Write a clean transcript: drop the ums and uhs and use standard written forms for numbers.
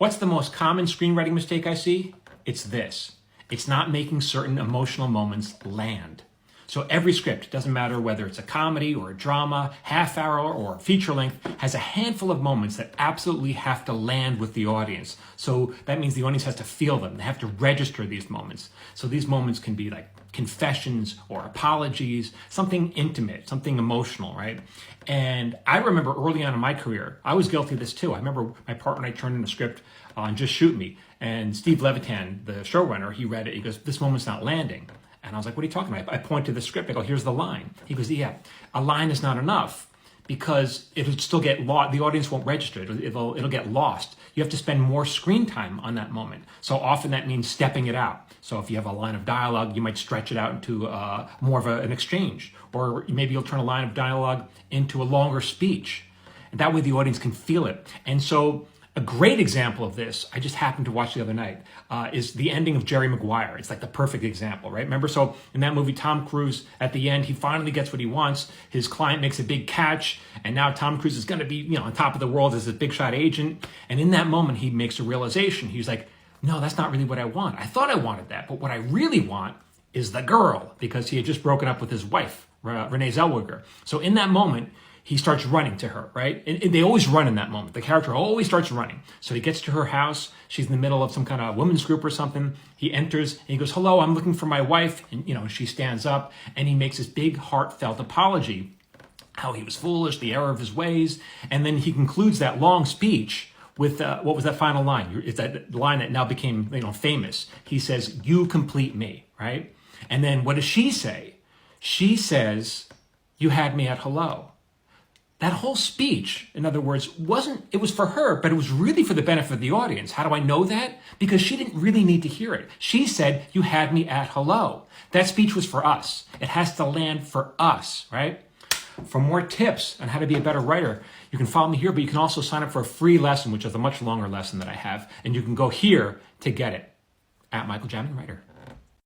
What's the most common screenwriting mistake I see? It's this. It's not making certain emotional moments land. So every script, doesn't matter whether it's a comedy or a drama, half hour or feature length, has a handful of moments that absolutely have to land with the audience. So that means the audience has to feel them. They have to register these moments. So these moments can be like confessions or apologies, something intimate, something emotional, right? And I remember early on in my career, I was guilty of this too. I remember my partner and I turned in a script on Just Shoot Me, and Steve Levitan, the showrunner, he read it. He goes, "This moment's not landing." And I was like, "What are you talking about?" I point to the script. I go, "Here's the line." He goes, "Yeah, a line is not enough because it'll still get lost. The audience won't register. It'll get lost. You have to spend more screen time on that moment. So often that means stepping it out. So if you have a line of dialogue, you might stretch it out into more of an exchange. Or maybe you'll turn a line of dialogue into a longer speech. And that way the audience can feel it. And so a great example of this, I just happened to watch the other night, is the ending of Jerry Maguire. It's like the perfect example, right? Remember, so in that movie, Tom Cruise, at the end, he finally gets what he wants. His client makes a big catch, and now Tom Cruise is going to be, on top of the world as a big shot agent. And in that moment, he makes a realization. He's like, "No, that's not really what I want. I thought I wanted that, but what I really want is the girl," because he had just broken up with his wife, Renee Zellweger. So in that moment, he starts running to her, right? And they always run in that moment. The character always starts running. So he gets to her house. She's in the middle of some kind of women's group or something. He enters and he goes, "Hello, I'm looking for my wife." And, she stands up and he makes this big heartfelt apology, how he was foolish, the error of his ways. And then he concludes that long speech with, what was that final line? It's that line that now became, famous. He says, "You complete me," right? And then what does she say? She says, "You had me at hello." That whole speech, in other words, it was for her, but it was really for the benefit of the audience. How do I know that? Because she didn't really need to hear it. She said, "You had me at hello." That speech was for us. It has to land for us, right? For more tips on how to be a better writer, you can follow me here, but you can also sign up for a free lesson, which is a much longer lesson that I have, and you can go here to get it, at Michael Jamin Writer.